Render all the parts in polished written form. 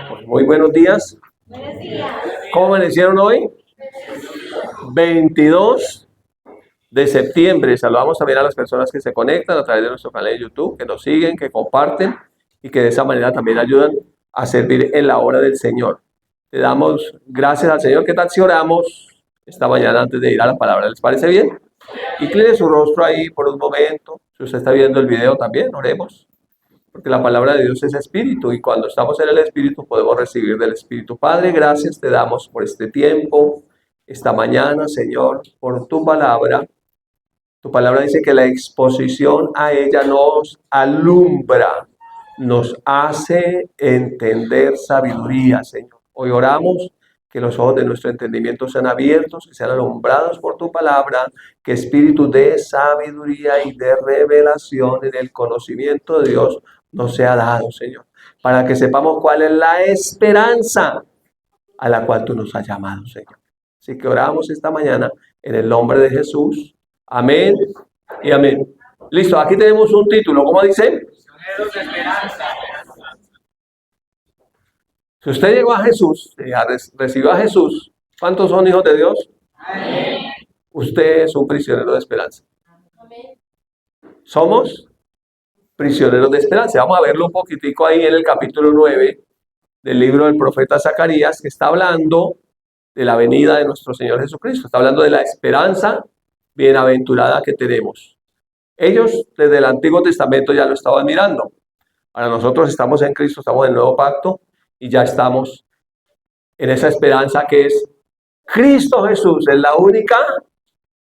Pues muy buenos días. Buenos días. ¿Cómo amanecieron hoy? 22 de septiembre. Saludamos también a las personas que se conectan a través de nuestro canal de YouTube, que nos siguen, que comparten y que de esa manera también ayudan a servir en la obra del Señor. Le damos gracias al Señor. ¿Qué tal si oramos esta mañana antes de ir a la palabra? ¿Les parece bien? Incline su rostro ahí por un momento. Si usted está viendo el video también, oremos. Porque la palabra de Dios es espíritu y cuando estamos en el espíritu podemos recibir del espíritu. Padre, gracias te damos por este tiempo, esta mañana, Señor, por tu palabra. Tu palabra dice que la exposición a ella nos alumbra, nos hace entender sabiduría, Señor. Hoy oramos que los ojos de nuestro entendimiento sean abiertos, que sean alumbrados por tu palabra, que espíritu de sabiduría y de revelación en el conocimiento de Dios nos sea dado, Señor, para que sepamos cuál es la esperanza a la cual tú nos has llamado, Señor. Así que oramos esta mañana en el nombre de Jesús. Amén y amén. Listo, aquí tenemos un título. ¿Cómo dice? Prisioneros de esperanza. Si usted llegó a Jesús, recibió a Jesús, ¿cuántos son hijos de Dios? Amén. Usted es un prisionero de esperanza. Amén. Somos prisioneros de esperanza. Vamos a verlo un poquitico ahí en el capítulo 9 del libro del profeta Zacarías, que está hablando de la venida de nuestro Señor Jesucristo. Está hablando de la esperanza bienaventurada que tenemos. Ellos desde el Antiguo Testamento ya lo estaban mirando. Para nosotros estamos en Cristo, estamos en el nuevo pacto y ya estamos en esa esperanza que es Cristo Jesús. Es la única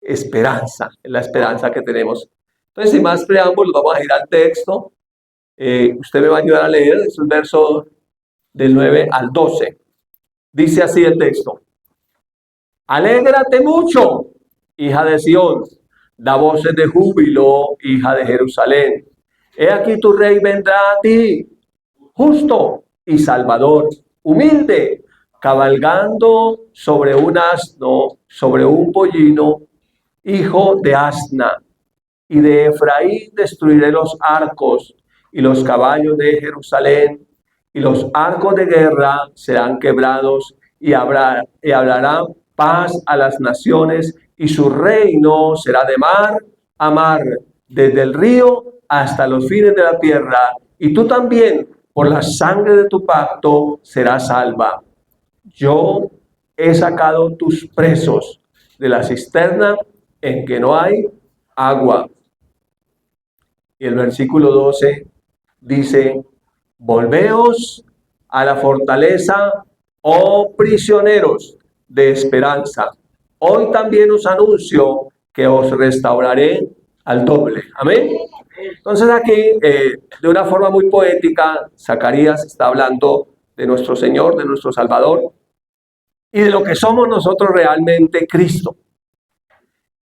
esperanza, es la esperanza que tenemos. Entonces, sin más preámbulos, vamos a ir al texto. Usted me va a ayudar a leer, es un verso del 9 al 12. Dice así el texto. Alégrate mucho, hija de Sión, da voces de júbilo, hija de Jerusalén. He aquí tu rey vendrá a ti, justo y salvador, humilde, cabalgando sobre un asno, sobre un pollino, hijo de asna. Y de Efraín destruiré los arcos y los caballos de Jerusalén, y los arcos de guerra serán quebrados y hablarán paz a las naciones, y su reino será de mar a mar, desde el río hasta los fines de la tierra. Y tú también, por la sangre de tu pacto, serás salva. Yo he sacado tus presos de la cisterna en que no hay agua. Y el versículo 12 dice, volveos a la fortaleza, oh prisioneros de esperanza. Hoy también os anuncio que os restauraré al doble. Amén. Entonces aquí, de una forma muy poética, Zacarías está hablando de nuestro Señor, de nuestro Salvador y de lo que somos nosotros realmente, Cristo.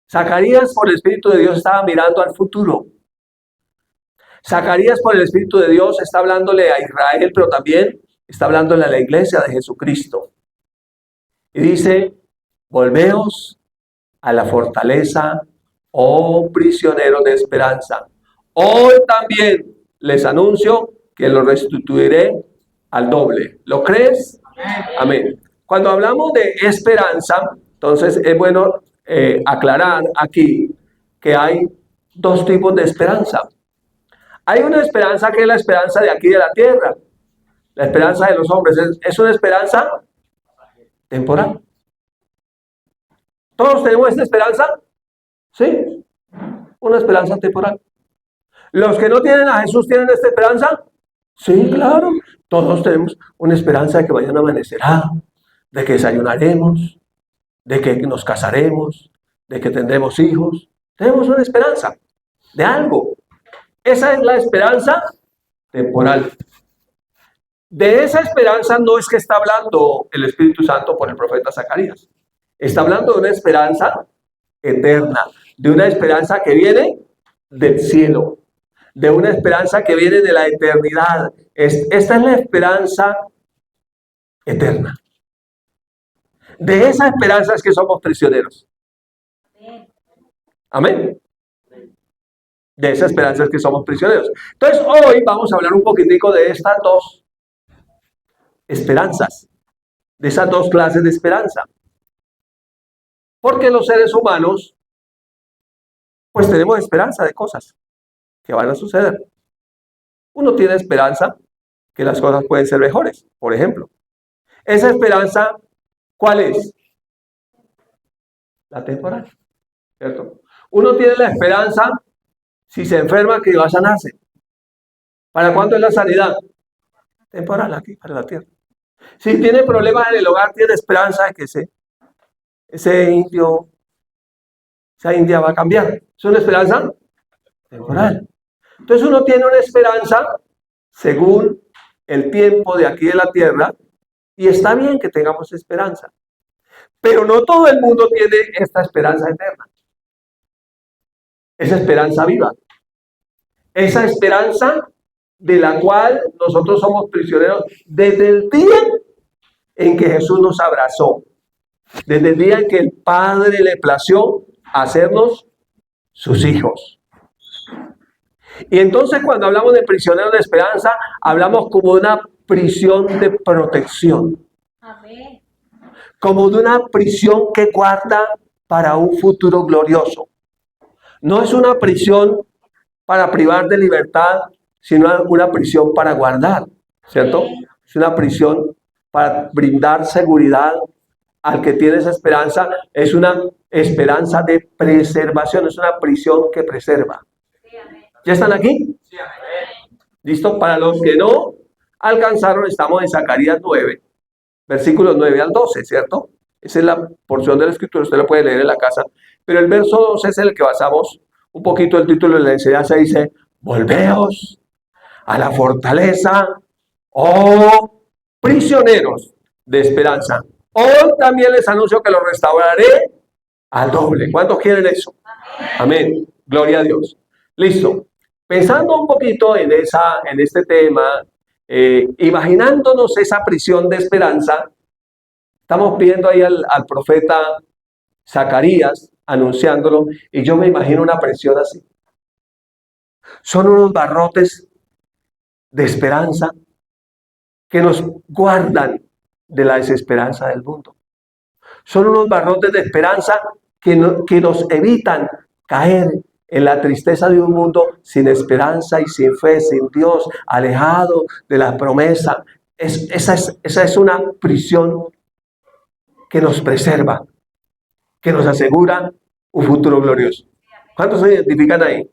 Zacarías, por el Espíritu de Dios, estaba mirando al futuro. Zacarías, por el Espíritu de Dios, está hablándole a Israel, pero también está hablándole a la iglesia de Jesucristo. Y dice, volveos a la fortaleza, oh prisioneros de esperanza. Hoy también les anuncio que los restituiré al doble. ¿Lo crees? Amén. Cuando hablamos de esperanza, entonces es bueno aclarar aquí que hay dos tipos de esperanza. Hay una esperanza que es la esperanza de aquí de la tierra. La esperanza de los hombres es una esperanza temporal. ¿Todos tenemos esta esperanza? Sí, una esperanza temporal. ¿Los que no tienen a Jesús tienen esta esperanza? Sí, claro. Todos tenemos una esperanza de que mañana amanecerá, de que desayunaremos, de que nos casaremos, de que tendremos hijos. Tenemos una esperanza de algo. Esa es la esperanza temporal. De esa esperanza no es que está hablando el Espíritu Santo por el profeta Zacarías. Está hablando de una esperanza eterna, de una esperanza que viene del cielo, de una esperanza que viene de la eternidad. Esta es la esperanza eterna. De esa esperanza es que somos prisioneros. Amén. De esa esperanza es que somos prisioneros. Entonces hoy vamos a hablar un poquitico de estas dos. esperanzas, de esas dos clases de esperanza. Porque los seres humanos, pues tenemos esperanza de cosas que van a suceder. Uno tiene esperanza que las cosas pueden ser mejores, por ejemplo. Esa esperanza, ¿cuál es? La temporal, ¿cierto? Uno tiene la esperanza, si se enferma, que va a sanarse. ¿Para cuánto es la sanidad? Temporal, aquí, para la tierra. Si tiene problemas en el hogar, tiene esperanza de que ese indio, esa india va a cambiar. ¿Es una esperanza? Temporal. Entonces uno tiene una esperanza según el tiempo de aquí de la tierra, y está bien que tengamos esperanza. Pero no todo el mundo tiene esta esperanza eterna. Esa esperanza viva. Esa esperanza de la cual nosotros somos prisioneros desde el día en que Jesús nos abrazó. Desde el día en que el Padre le plació hacernos sus hijos. Y entonces cuando hablamos de prisioneros de esperanza, hablamos como de una prisión de protección. Amén. Como de una prisión que guarda para un futuro glorioso. No es una prisión para privar de libertad, sino una prisión para guardar, ¿cierto? Es una prisión para brindar seguridad al que tiene esa esperanza. Es una esperanza de preservación, es una prisión que preserva. ¿Ya están aquí? ¿Listo? Para los que no alcanzaron, estamos en Zacarías 9, versículos 9 al 12, ¿cierto? Esa es la porción de la escritura, usted la puede leer en la casa. Pero el verso 12 es el que basamos un poquito el título de la enseñanza. Dice: volveos a la fortaleza, oh prisioneros de esperanza. Hoy también les anuncio que los restauraré al doble. ¿Cuántos quieren eso? Amén. Gloria a Dios. Listo. Pensando un poquito en este tema, imaginándonos esa prisión de esperanza, estamos viendo ahí al profeta Zacarías anunciándolo, y yo me imagino una prisión así. Son unos barrotes de esperanza que nos guardan de la desesperanza del mundo. Son unos barrotes de esperanza que nos evitan caer en la tristeza de un mundo sin esperanza y sin fe, sin Dios, alejado de la promesa. Esa es una prisión que nos preserva, que nos asegura un futuro glorioso. ¿Cuántos se identifican ahí?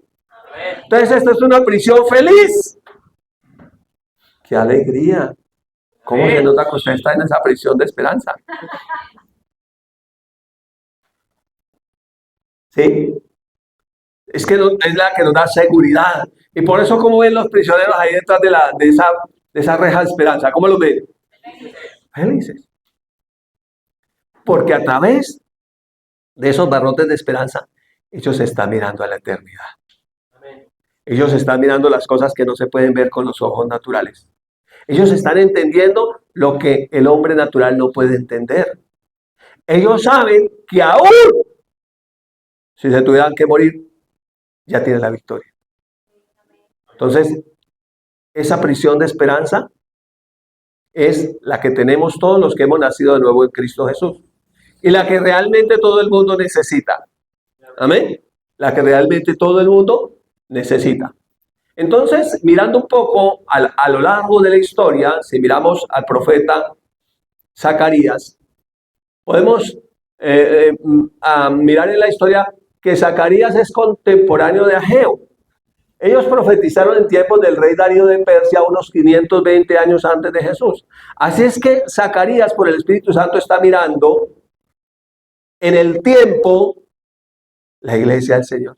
Entonces, esta es una prisión feliz. ¡Qué alegría! ¿Cómo se nota que usted está en esa prisión de esperanza? ¿Sí? Es que es la que nos da seguridad. Y por eso, ¿cómo ven los prisioneros ahí detrás de esa reja de esperanza? ¿Cómo los ven? Felices. Porque a través de esos barrotes de esperanza, ellos están mirando a la eternidad. Ellos están mirando las cosas que no se pueden ver con los ojos naturales. Ellos están entendiendo lo que el hombre natural no puede entender. Ellos saben que aún si se tuvieran que morir, ya tienen la victoria. Entonces, esa prisión de esperanza es la que tenemos todos los que hemos nacido de nuevo en Cristo Jesús. Y la que realmente todo el mundo necesita. Amén. La que realmente todo el mundo necesita. Entonces, mirando un poco a lo largo de la historia, si miramos al profeta Zacarías, podemos mirar en la historia que Zacarías es contemporáneo de Ageo. Ellos profetizaron en tiempos del rey Darío de Persia, unos 520 años antes de Jesús. Así es que Zacarías, por el Espíritu Santo, está mirando en el tiempo la iglesia del Señor.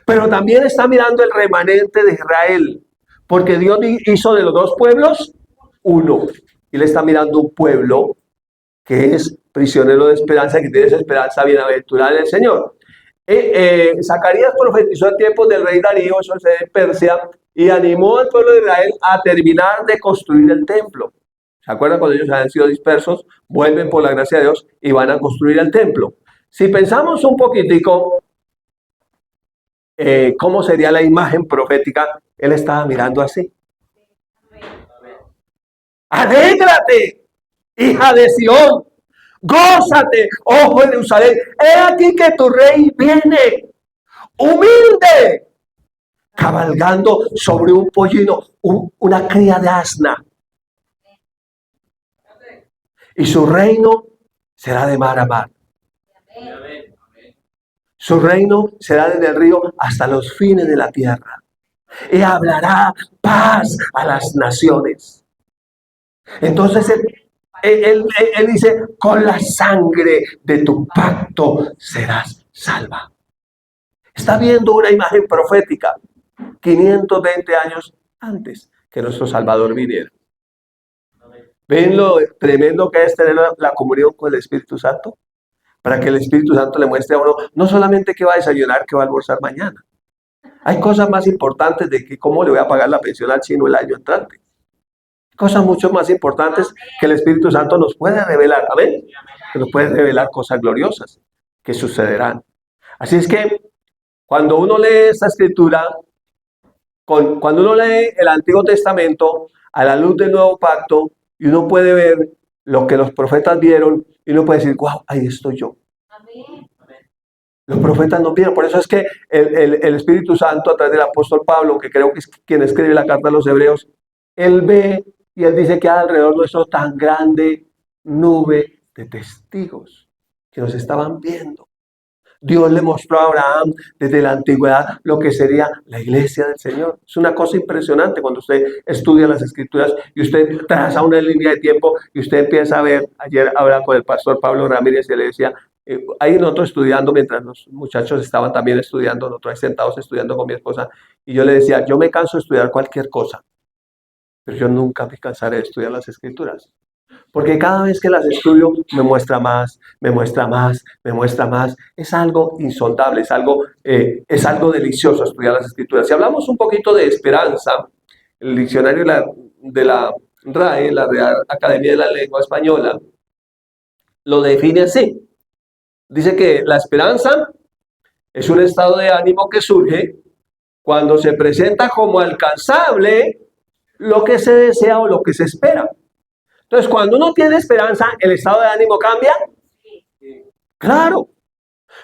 Pero también está mirando el remanente de Israel, porque Dios hizo de los dos pueblos uno. Y le está mirando un pueblo que es prisionero de esperanza, que tiene esa esperanza bienaventurada en el Señor. Zacarías profetizó en tiempos del rey Darío, eso es de Persia, y animó al pueblo de Israel a terminar de construir el templo. ¿Se acuerdan cuando ellos habían sido dispersos? Vuelven por la gracia de Dios y van a construir el templo. Si pensamos un poquitico, ¿cómo sería la imagen profética? Él estaba mirando así. Alégrate, hija de Sión. Gózate, oh Jerusalén. He aquí que tu rey viene, humilde, cabalgando sobre un pollino, una cría de asna. Y su reino será de mar a mar. Su reino será desde el río hasta los fines de la tierra. Y hablará paz a las naciones. Entonces él dice, con la sangre de tu pacto serás salva. Está viendo una imagen profética 520 años antes que nuestro Salvador viniera. ¿Ven lo tremendo que es tener la comunión con el Espíritu Santo? Para que el Espíritu Santo le muestre a uno no solamente qué va a desayunar, qué va a almorzar mañana. Hay cosas más importantes de que cómo le voy a pagar la pensión al chino el año entrante. Cosas mucho más importantes que el Espíritu Santo nos puede revelar. ¿Amén? Que nos puede revelar cosas gloriosas que sucederán. Así es que cuando uno lee esta escritura, cuando uno lee el Antiguo Testamento a la luz del Nuevo Pacto, y uno puede ver lo que los profetas vieron, y uno puede decir, wow, ahí estoy yo. Amén. Los profetas no vieron. Por eso es que el Espíritu Santo, a través del apóstol Pablo, que creo que es quien escribe la carta a los Hebreos, él ve y él dice que alrededor nuestro tan grande nube de testigos que nos estaban viendo. Dios le mostró a Abraham desde la antigüedad lo que sería la iglesia del Señor. Es una cosa impresionante cuando usted estudia las escrituras y usted traza una línea de tiempo y usted empieza a ver. Ayer hablaba con el pastor Pablo Ramírez y le decía, ahí nosotros estudiando, mientras los muchachos estaban también estudiando, nosotros ahí sentados estudiando con mi esposa, y yo le decía, yo me canso de estudiar cualquier cosa, pero yo nunca me cansaré de estudiar las escrituras. Porque cada vez que las estudio me muestra más, me muestra más, me muestra más. Es algo insondable, es algo delicioso estudiar las escrituras. Si hablamos un poquito de esperanza, el diccionario de la RAE, la Real Academia de la Lengua Española, lo define así. Dice que la esperanza es un estado de ánimo que surge cuando se presenta como alcanzable lo que se desea o lo que se espera. Entonces, cuando uno tiene esperanza, ¿el estado de ánimo cambia? Claro.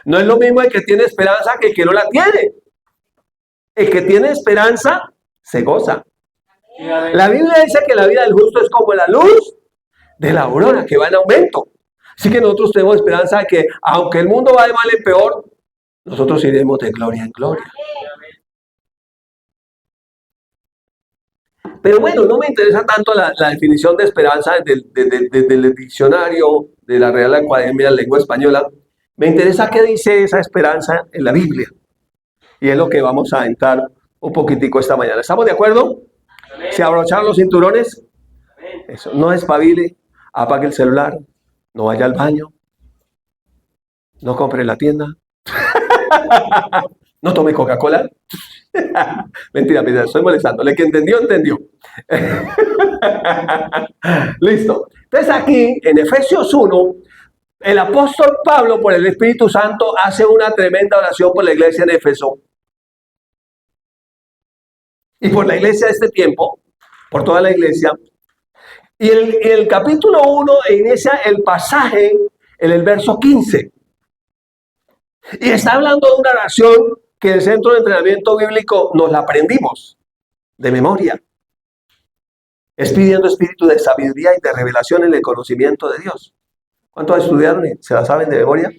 No es lo mismo el que tiene esperanza que el que no la tiene. El que tiene esperanza se goza. La Biblia dice que la vida del justo es como la luz de la aurora, que va en aumento. Así que nosotros tenemos esperanza de que, aunque el mundo va de mal en peor, nosotros iremos de gloria en gloria. Pero bueno, no me interesa tanto la definición de esperanza desde el diccionario de la Real Academia de la Lengua Española. Me interesa qué dice esa esperanza en la Biblia. Y es lo que vamos a entrar un poquitico esta mañana. ¿Estamos de acuerdo? Amén. ¿Se abrocharon los cinturones? Amén. Eso, no espabile, apague el celular, no vaya al baño, no compre en la tienda, no tome Coca-Cola. Mentira, estoy molestando. El que entendió, entendió. Listo. Entonces aquí, en Efesios 1, el apóstol Pablo, por el Espíritu Santo, hace una tremenda oración por la iglesia en Éfeso. Y por la iglesia de este tiempo, por toda la iglesia. Y el capítulo 1 inicia el pasaje en el verso 15. Y está hablando de una oración que el Centro de Entrenamiento Bíblico nos la aprendimos de memoria. Es pidiendo espíritu de sabiduría y de revelación en el conocimiento de Dios. ¿Cuántos estudiaron y se la saben de memoria?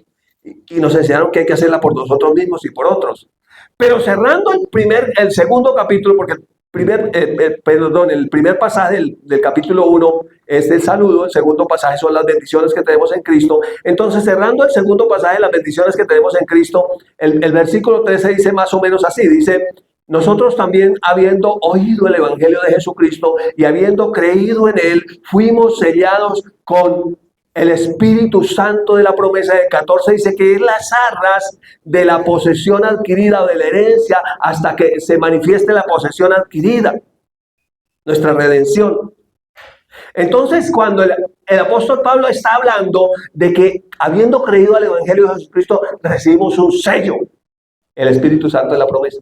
Y nos enseñaron que hay que hacerla por nosotros mismos y por otros. Pero cerrando el segundo capítulo, porque el primer pasaje del capítulo 1 es el saludo, el segundo pasaje son las bendiciones que tenemos en Cristo. Entonces, cerrando el segundo pasaje, las bendiciones que tenemos en Cristo, el versículo 13 dice más o menos así, dice, nosotros también, habiendo oído el evangelio de Jesucristo y habiendo creído en él, fuimos sellados con el Espíritu Santo de la promesa. Del 14 dice que es las arras de la posesión adquirida o de la herencia hasta que se manifieste la posesión adquirida, nuestra redención. Entonces, cuando el apóstol Pablo está hablando de que habiendo creído al evangelio de Jesucristo recibimos un sello, el Espíritu Santo de la promesa.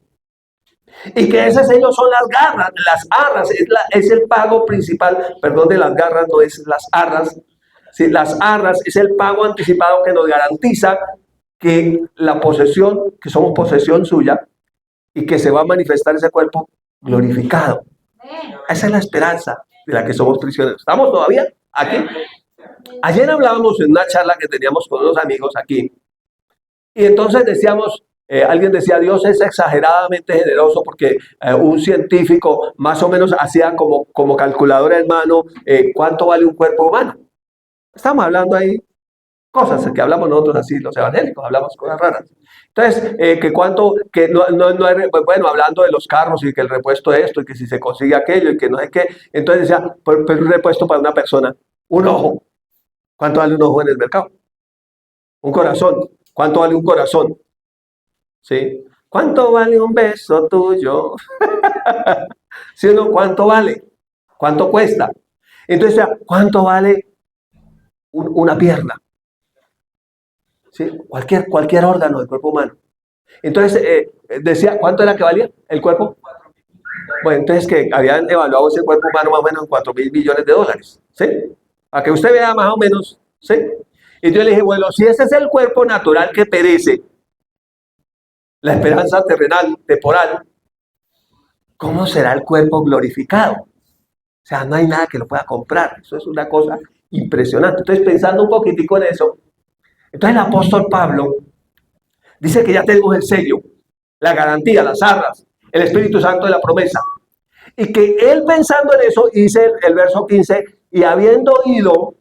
Y que ese sello son las garras, las arras, es el pago principal, perdón, de las garras, no es las arras. Sí, las arras es el pago anticipado que nos garantiza que la posesión, que somos posesión suya, y que se va a manifestar ese cuerpo glorificado. Esa es la esperanza de la que somos prisioneros. ¿Estamos todavía aquí? Ayer hablábamos en una charla que teníamos con unos amigos aquí, y entonces decíamos, alguien decía, Dios es exageradamente generoso porque un científico más o menos hacía como calculadora en mano cuánto vale un cuerpo humano. Estamos hablando ahí cosas que hablamos nosotros así, los evangélicos, hablamos cosas raras. Entonces, que cuánto, que no es, bueno, hablando de los carros y que el repuesto de esto y que si se consigue aquello y que no sé qué. Entonces decía, pero un repuesto para una persona, un ojo. ¿Cuánto vale un ojo en el mercado? Un corazón. ¿Cuánto vale un corazón? ¿Sí? ¿Cuánto vale un beso tuyo? ¿Sí o no? ¿Cuánto vale? ¿Cuánto cuesta? Entonces, ¿cuánto vale una pierna? ¿Sí? Cualquier órgano del cuerpo humano. Entonces, decía, ¿cuánto era que valía el cuerpo? Bueno, entonces que habían evaluado ese cuerpo humano más o menos en 4.000 millones de dólares. ¿Sí? Para que usted vea más o menos. ¿Sí? Y yo le dije, bueno, si ese es el cuerpo natural que perece, la esperanza terrenal, temporal, ¿cómo será el cuerpo glorificado? O sea, no hay nada que lo pueda comprar. Eso es una cosa impresionante. Entonces, pensando un poquitico en eso, entonces el apóstol Pablo dice que ya tenemos el sello, la garantía, las arras, el Espíritu Santo de la promesa. Y que él pensando en eso, dice el verso 15, y habiendo oído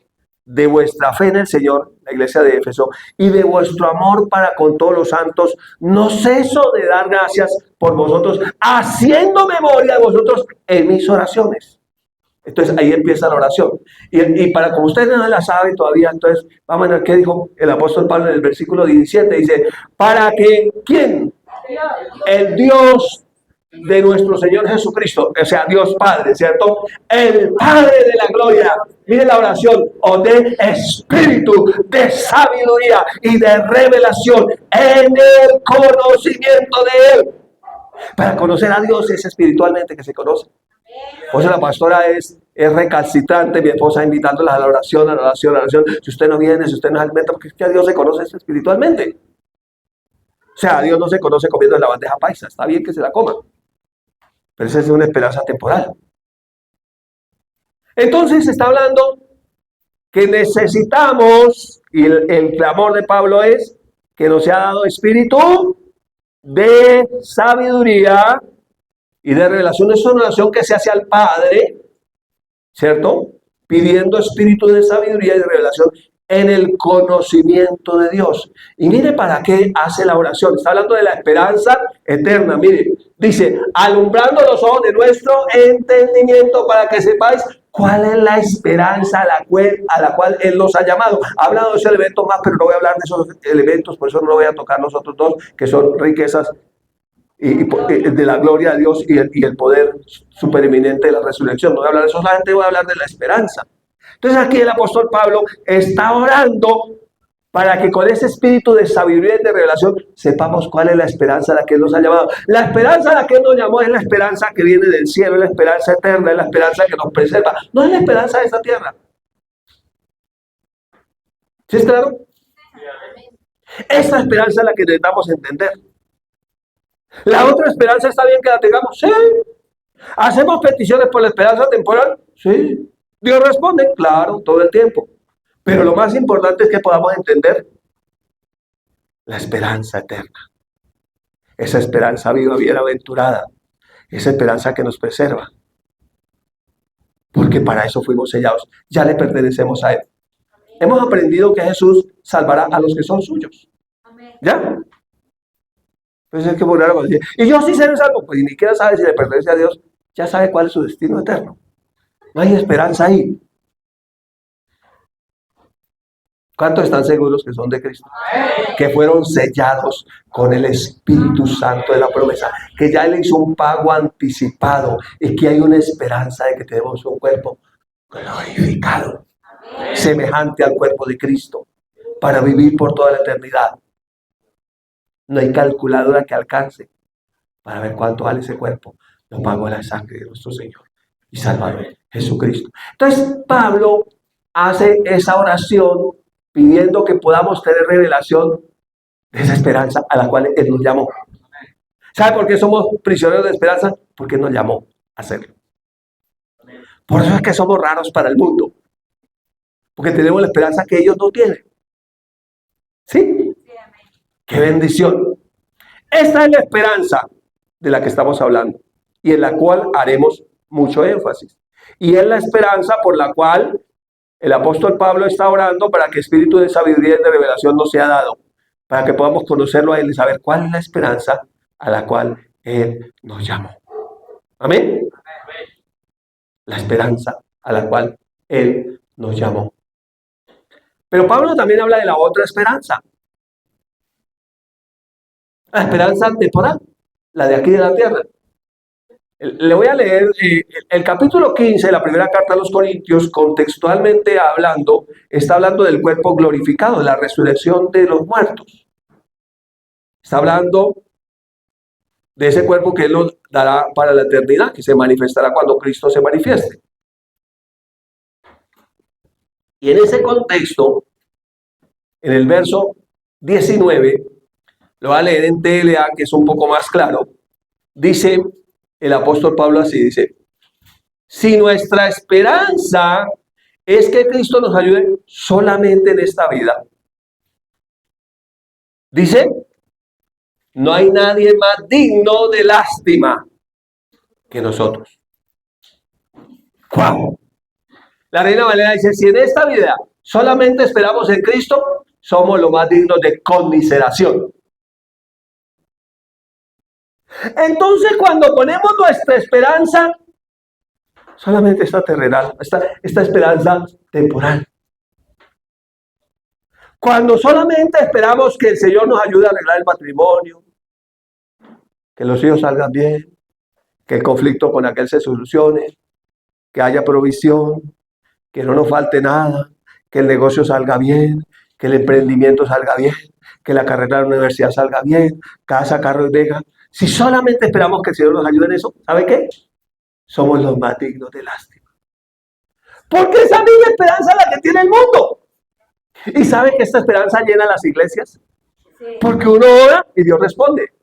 de vuestra fe en el Señor, la iglesia de Éfeso, y de vuestro amor para con todos los santos, no ceso de dar gracias por vosotros, haciendo memoria de vosotros en mis oraciones. Entonces ahí empieza la oración. Y para como ustedes no la saben todavía, entonces vamos a ver qué dijo el apóstol Pablo en el versículo 17. Dice, para que, ¿quién? El Dios de nuestro Señor Jesucristo, o sea, Dios Padre, ¿cierto? El Padre de la gloria. Mire la oración, o de espíritu, de sabiduría y de revelación en el conocimiento de Él. Para conocer a Dios es espiritualmente que se conoce. Por eso la pastora es recalcitrante, mi esposa invitándolas a la oración, a la oración, a la oración. Si usted no viene, si usted no alimenta, porque es que a Dios se conoce espiritualmente. O sea, a Dios no se conoce comiendo en la bandeja paisa. Está bien que se la coma, pero esa es una esperanza temporal. Entonces está hablando que necesitamos, y el clamor de Pablo es que nos sea dado espíritu de sabiduría y de revelación. Es una oración que se hace al Padre, ¿cierto? Pidiendo espíritu de sabiduría y de revelación en el conocimiento de Dios. Y mire para qué hace la oración. Está hablando de la esperanza eterna. Mire, dice, alumbrando los ojos de nuestro entendimiento para que sepáis cuál es la esperanza a la cual Él nos ha llamado. Ha hablado de ese elemento más, pero no voy a hablar de esos elementos, por eso no lo voy a tocar los otros dos, que son riquezas y de la gloria de Dios y el poder supereminente de la resurrección. No voy a hablar de eso, solamente voy a hablar de la esperanza. Entonces aquí el apóstol Pablo está orando para que con ese espíritu de sabiduría y de revelación sepamos cuál es la esperanza a la que Él nos ha llamado. La esperanza a la que Él nos llamó es la esperanza que viene del cielo, es la esperanza eterna, es la esperanza que nos preserva. No es la esperanza de esta tierra. ¿Sí es claro? Esta esperanza es la que necesitamos entender. La otra esperanza está bien que la tengamos, sí. ¿Hacemos peticiones por la esperanza temporal? Sí. ¿Dios responde? Claro, todo el tiempo. Pero lo más importante es que podamos entender la esperanza eterna. Esa esperanza viva, bienaventurada. Esa esperanza que nos preserva. Porque para eso fuimos sellados. Ya le pertenecemos a Él. Hemos aprendido que Jesús salvará a los que son suyos. ¿Ya? Pues es que poner algo así. Y yo sí seré salvo. Pues ni siquiera sabe si le pertenece a Dios. Ya sabe cuál es su destino eterno. No hay esperanza ahí. ¿Cuántos están seguros que son de Cristo? Que fueron sellados con el Espíritu Santo de la promesa, que ya Él hizo un pago anticipado y que hay una esperanza de que tenemos un cuerpo glorificado, semejante al cuerpo de Cristo, para vivir por toda la eternidad. No hay calculadora que alcance para ver cuánto vale ese cuerpo, lo pagó la sangre de nuestro Señor y Salvador Jesucristo. Entonces Pablo hace esa oración pidiendo que podamos tener revelación de esa esperanza a la cual Él nos llamó. ¿Sabe por qué somos prisioneros de esperanza? Porque Él nos llamó a hacerlo. Por eso es que somos raros para el mundo. Porque tenemos la esperanza que ellos no tienen. ¿Sí? ¡Qué bendición! Esta es la esperanza de la que estamos hablando y en la cual haremos mucho énfasis. Y es la esperanza por la cual el apóstol Pablo está orando para que espíritu de sabiduría y de revelación nos sea dado, para que podamos conocerlo a Él y saber cuál es la esperanza a la cual Él nos llamó. ¿Amén? La esperanza a la cual Él nos llamó. Pero Pablo también habla de la otra esperanza. La esperanza temporal, la de aquí de la tierra. Le voy a leer el capítulo 15 de la primera carta a los Corintios, contextualmente hablando, está hablando del cuerpo glorificado, de la resurrección de los muertos. Está hablando de ese cuerpo que Él nos dará para la eternidad, que se manifestará cuando Cristo se manifieste. Y en ese contexto, en el verso 19, lo voy a leer en TLA, que es un poco más claro, dice el apóstol Pablo así, dice: si nuestra esperanza es que Cristo nos ayude solamente en esta vida, dice, no hay nadie más digno de lástima que nosotros. ¡Wow! La Reina Valera dice, si en esta vida solamente esperamos en Cristo, somos los más dignos de conmiseración. Entonces, cuando ponemos nuestra esperanza solamente esta terrenal, esta esperanza temporal, cuando solamente esperamos que el Señor nos ayude a arreglar el matrimonio, que los hijos salgan bien, que el conflicto con aquel se solucione, que haya provisión, que no nos falte nada, que el negocio salga bien, que el emprendimiento salga bien, que la carrera de la universidad salga bien, casa, carro y vega. Si solamente esperamos que el Señor nos ayude en eso, ¿sabe qué? Somos los más dignos de lástima. Porque esa misma esperanza es la que tiene el mundo. ¿Y sabe que esta esperanza llena las iglesias? Porque uno ora y Dios responde.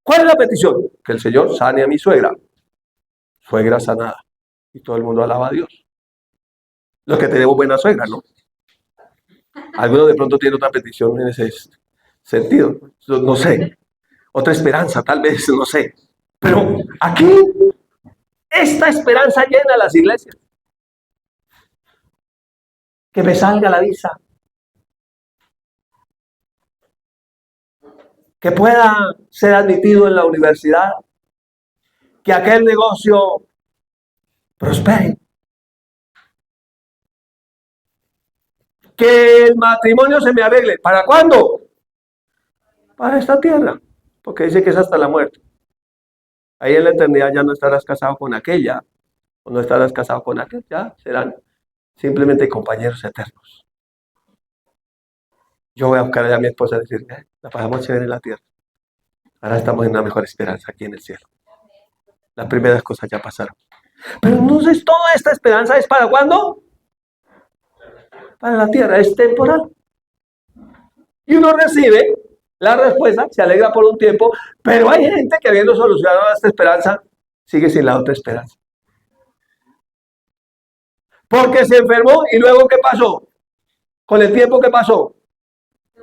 ¿Cuál es la petición? Que el Señor sane a mi suegra. Suegra sanada. Y todo el mundo alaba a Dios. Los que tenemos buena suegra, ¿no? Algunos de pronto tienen otra petición en ese sentido. No sé. Otra esperanza, tal vez, no sé. Pero aquí, esta esperanza llena las iglesias. Que me salga la visa. Que pueda ser admitido en la universidad. Que aquel negocio prospere. Que el matrimonio se me arregle. ¿Para cuándo? Para esta tierra. Porque dice que es hasta la muerte. Ahí en la eternidad ya no estarás casado con aquella. O no estarás casado con aquel. Ya serán simplemente compañeros eternos. Yo voy a buscar allá a mi esposa y decir, la pasamos chévere en la tierra. Ahora estamos en una mejor esperanza aquí en el cielo. Las primeras cosas ya pasaron. Pero entonces toda esta esperanza es ¿para cuándo? Para la tierra, es temporal. Y uno recibe la respuesta, se alegra por un tiempo, pero hay gente que habiendo solucionado esta esperanza, sigue sin la otra esperanza. Porque se enfermó y luego ¿qué pasó? Con el tiempo ¿qué pasó?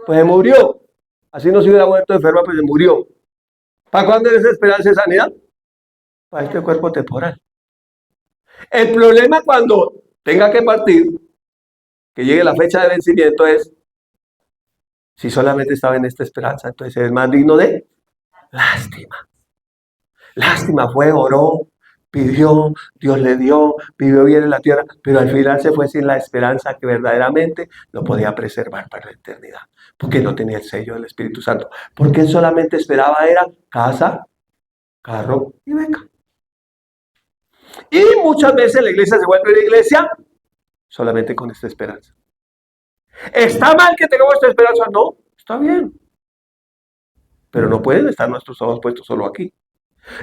Pues se murió. Así no se hubiera muerto enferma, pues se murió. ¿Para cuándo es esa esperanza de sanidad? Para este cuerpo temporal. El problema cuando tenga que partir, que llegue la fecha de vencimiento, es si solamente estaba en esta esperanza, entonces es más digno de lástima. Lástima fue, oró, pidió, Dios le dio, vivió bien en la tierra, pero al final se fue sin la esperanza que verdaderamente lo podía preservar para la eternidad, porque no tenía el sello del Espíritu Santo, porque él solamente esperaba era casa, carro y beca. Y muchas veces la iglesia se vuelve una iglesia solamente con esta esperanza. ¿Está mal que tengamos esta esperanza? No, está bien. pero no pueden estar nuestros ojos puestos solo aquí.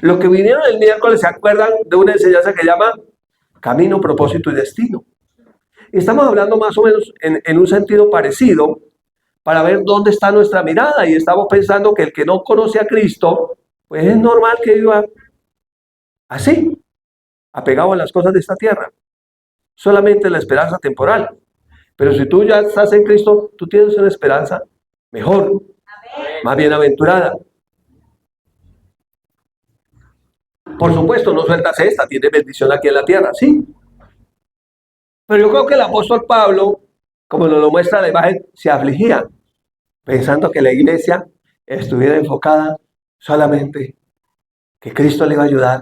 Los que vinieron el miércoles se acuerdan de una enseñanza que llama camino, propósito y destino. Estamos hablando más o menos en un sentido parecido para ver dónde está nuestra mirada, y estamos pensando que el que no conoce a Cristo, pues es normal que viva así, apegado a las cosas de esta tierra, solamente la esperanza temporal. Pero si tú ya estás en Cristo, tú tienes una esperanza mejor, más bienaventurada. Por supuesto, no sueltas esta, tiene bendición aquí en la tierra, sí. Pero yo creo que el apóstol Pablo, como nos lo muestra la imagen, se afligía, pensando que la iglesia estuviera enfocada solamente que Cristo le iba a ayudar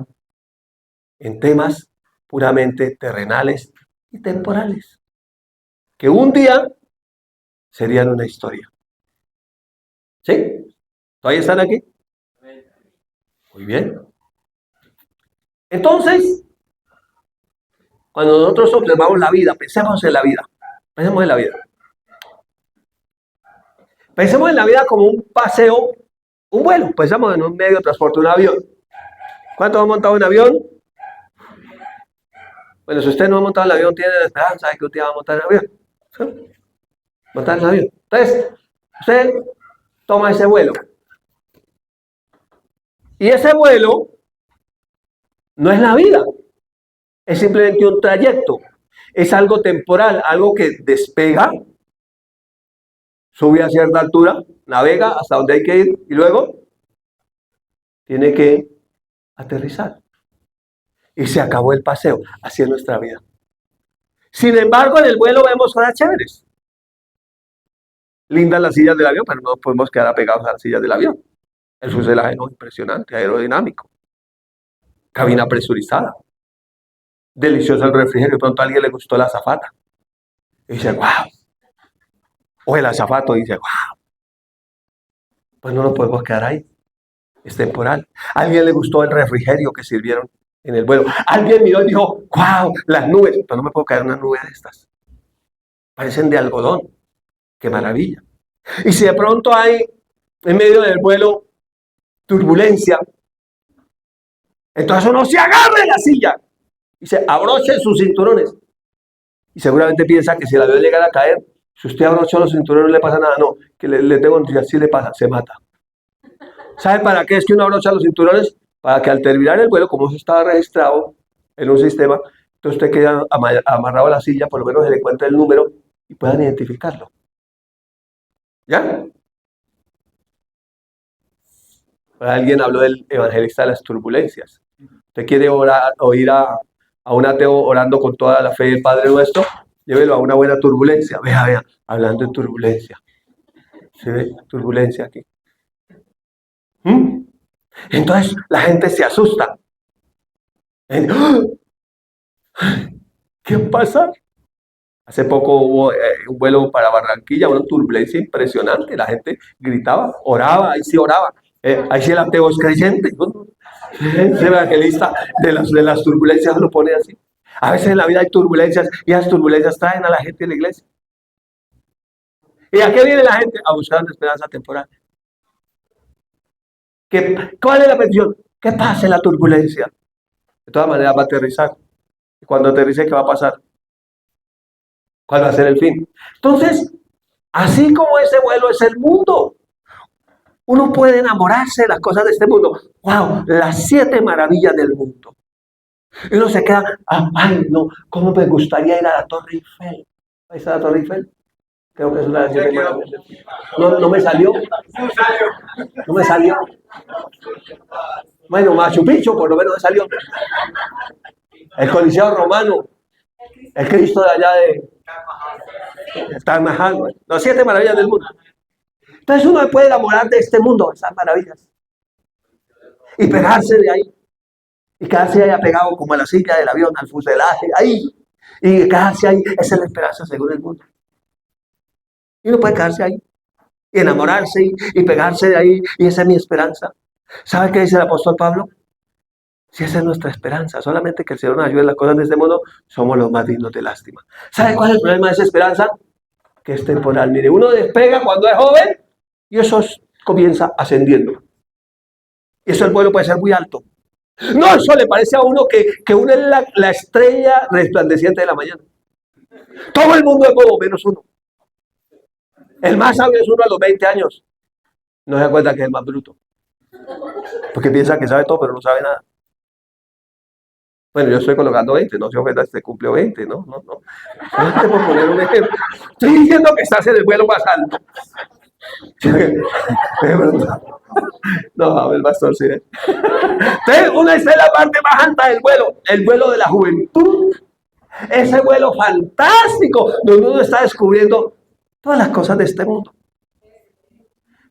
en temas puramente terrenales y temporales, que un día serían una historia. ¿Sí? ¿Todavía están aquí? Muy bien. Entonces, cuando nosotros observamos la vida, pensemos en la vida. Pensemos en la vida. Pensemos en la vida como un paseo, un vuelo. Pensamos en un medio de transporte, un avión. ¿Cuántos han montado en avión? Bueno, si usted no ha montado en el avión, tiene la esperanza de que usted va a montar en el avión. ¿Sí? Montar en el avión. Entonces, usted toma ese vuelo. Y ese vuelo no es la vida. Es simplemente un trayecto. Es algo temporal, algo que despega, sube a cierta altura, navega hasta donde hay que ir y luego tiene que aterrizar. Y se acabó el paseo. Así es nuestra vida. Sin embargo, en el vuelo vemos cosas chéveres. Lindas las sillas del avión, pero no podemos quedar apegados a las sillas del avión. El fuselaje no es impresionante, aerodinámico. Cabina presurizada. Delicioso el refrigerio. De pronto a alguien le gustó la azafata. Y dice, wow. O el azafato dice, wow. Pues no nos podemos quedar ahí. Es temporal. A alguien le gustó el refrigerio que sirvieron en el vuelo. Alguien miró y dijo, wow, las nubes. Pero no me puedo caer en una nube de estas. Parecen de algodón. Qué maravilla. Y si de pronto hay en medio del vuelo turbulencia, entonces uno se agarra de la silla y se abrochen sus cinturones. Y seguramente piensa que si el avión llegara a caer, si usted abrocha los cinturones no le pasa nada. No, que le tengo noticias, sí le pasa, se mata. ¿Sabe para qué es que uno abrocha los cinturones? Para que al terminar el vuelo, como eso estaba registrado en un sistema, entonces usted queda amarrado a la silla, por lo menos se le cuenta el número y puedan identificarlo. ¿Ya? Alguien habló del evangelista de las turbulencias. ¿Usted quiere oír a un ateo orando con toda la fe del Padre Nuestro? Llévelo a una buena turbulencia. Vea, hablando de turbulencia. ¿Se ve? Turbulencia aquí. Entonces la gente se asusta. ¿Qué pasa? Hace poco hubo un vuelo para Barranquilla, una turbulencia impresionante. La gente gritaba, oraba, ahí sí oraba. Ahí sí el ateo es creyente. El evangelista de las turbulencias lo pone así. A veces en la vida hay turbulencias y esas turbulencias traen a la gente de la iglesia. ¿Y a qué viene la gente? A buscar una esperanza temporal. ¿Cuál es la petición? Que pase la turbulencia. De todas maneras va a aterrizar. Y cuando aterrice, ¿qué va a pasar? ¿Cuál va a ser el fin? Entonces, así como ese vuelo es el mundo, uno puede enamorarse de las cosas de este mundo. ¡Wow! Las 7 maravillas del mundo. Y uno se queda, ay, no, ¿cómo me gustaría ir a la Torre Eiffel? ¿Ahí está la Torre Eiffel? Creo que es una de las 7 maravillas. No me salió. No me salió. Bueno, Machu Picchu por lo menos me salió. El Coliseo Romano. El Cristo de allá de Taj Mahal. Las 7 maravillas del mundo. Entonces uno puede enamorar de este mundo, esas maravillas. Y pegarse de ahí. Y quedarse ahí apegado como a la silla del avión, al fuselaje, ahí. Y quedarse ahí. Esa es la esperanza según el mundo. Y uno puede quedarse ahí. Y enamorarse y pegarse de ahí. Y esa es mi esperanza. ¿Sabe qué dice el apóstol Pablo? Si esa es nuestra esperanza, solamente que el Señor nos ayude en las cosas de este mundo, somos los más dignos de lástima. ¿Sabe cuál es el problema de esa esperanza? Que es temporal. Mire, uno despega cuando es joven y eso es comienza ascendiendo. Y eso el vuelo puede ser muy alto. No, eso le parece a uno que uno es la estrella resplandeciente de la mañana. Todo el mundo es bobo, menos uno. El más sabio es uno a los 20 años. No se acuerda que es el más bruto. Porque piensa que sabe todo, pero no sabe nada. Bueno, yo estoy colocando 20, no se ofenda si se cumplió 20, no. Solamente por poner un ejemplo. Estoy diciendo que estás en el vuelo más alto. No, a ver, pastor, sí. Entonces, una es la parte más alta del vuelo, el vuelo de la juventud. Ese vuelo fantástico, donde uno está descubriendo todas las cosas de este mundo.